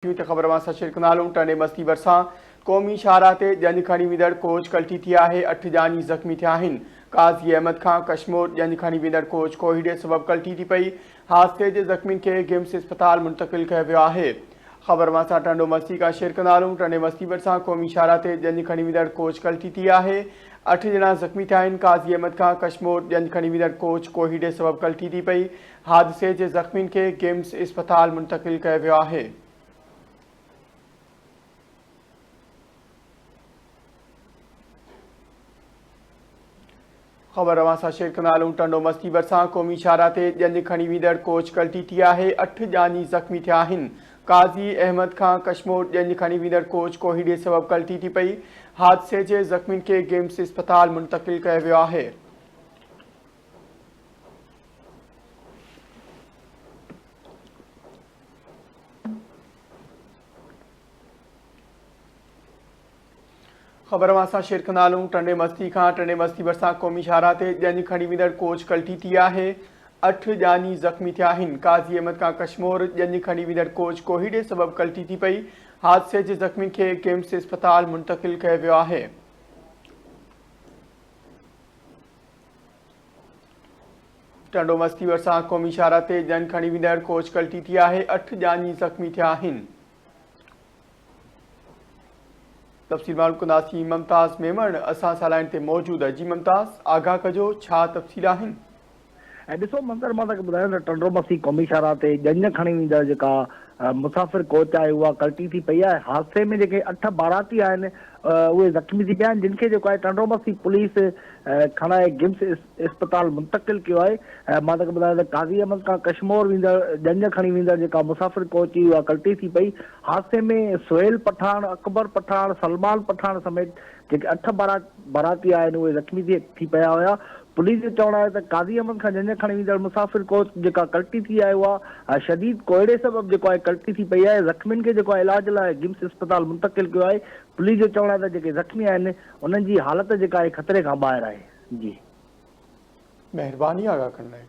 ख़बर मां शिरकनालू टने मस्ती बरसां क़ौमी शाहराह ते जंज खणी वेंदड़ कोच कल्टी थी आहे। 8 जानी ज़ख़्मी थिया आहिनि। काज़ी अहमद खां कश्मोर जंज खणी वेंदड़ कोच कोहीड़े सबब कल्टी थी पई। हादसे जे ज़ख़्मियुनि खे गिम्स अस्पताल मुंतक़िल कयो वियो आहे। ख़बर मां टंडो मस्ती खां शिरकनालू टने मस्ती बरसां क़ौमी शाहराह ते जंज खणी वेंदड़ कोच कल्टी थी आहे। 8 ॼणा ज़ख़्मी थिया आहिनि। काज़ी अहमद खां कश्मोर जंज खणी वेंदड़ कोच कोहीड़े सबब कल्टी थी पई। हादसे जे ज़ख़्मियुनि खे गिम्स अस्पताल मुंतक़िल कयो वियो आहे। ख़बर मां शिरकनालू टंडो मस्ती बरसां क़ौमी शाहराह ते जंज खणी वेंदड़ कोच कल्टी थी आहे। 8 जानी ज़ख़्मी थिया आहिनि। काज़ी अहमद खां कश्मोर जंज खणी वेंदड़ कोच कोहीड़े सबब कल्टी थी पई। हादसे जे ज़ख़्मियुनि खे गिम्स अस्पताल मुंतक़िल कयो वियो आहे। ख़बर मां शिरकनालू टंडे मस्ती बरसां क़ौमी शाहराह ते जंज खणी वेंदड़ कोच कल्टी थी आहे। 8 जानी ज़ख़्मी थिया आहिनि। काज़ी अहमद खां कश्मोर जंज खणी वेंदड़ कोच कोहीड़े सबब कल्टी थी पई। हादसे जे ज़ख़्मियुनि खे गिम्स अस्पताल मुंतक़िल कयो वियो आहे। टंडो मस्ती बरसां क़ौमी शाहराह ते जंज खणी वेंदड़ कोच कल्टी थी आहे। 8 जानी ज़ख़्मी थिया आहिनि। तफ़सील मालूम कंदासीं मुमताज़ मेमण असां सां लाइन ते मौजूद है। जी मुमताज़, आगाह कजो छा तफ़सील आहिनि? ॾिसो मंज़र मां तव्हांखे ॿुधायां त टंडो मस्ती क़ौमी शाहराह ते जंज खणी वेंदड़ जेका मुसाफ़िर कोच आहे उहा कल्टी थी पई आहे। हादसे में जेके 8 बाराती आहिनि उहे ज़ख़्मी थी पिया आहिनि, जिन खे जेको आहे टंडो मस्ती पुलिस खणाए गिम्स अस्पताल मुंतक़िल कयो आहे। मां तव्हांखे ॿुधायां त काज़ी अहमद खां कश्मोर वेंदड़ जंज खणी वेंदड़ जेका मुसाफ़िर कोच हुई उहा कल्टी थी पई। हादसे में सुहेल पठान, अकबर पठान, सलमान पठान समेत जेके 8 बाराती आहिनि उहे ज़ख़्मी थी पिया हुया। पुलिस जो चवणु आहे त काज़ी अहमद खां जंज खणी वेंदड़ मुसाफ़िर कोच जेका कल्टी थी आहे उहा शदीद कोहिड़े सबब जेको आहे कल्टी थी पई आहे। ज़ख़्मियुनि खे जेको आहे इलाज लाइ गिम्स अस्पताल मुंतक़िल कयो आहे। पुलिस जो चवणु आहे त जेके ज़ख़्मी आहिनि उन्हनि जी हालत जेका आहे ख़तरे खां ॿाहिरि आहे। जी, महिरबानी आगाह करण लाइ।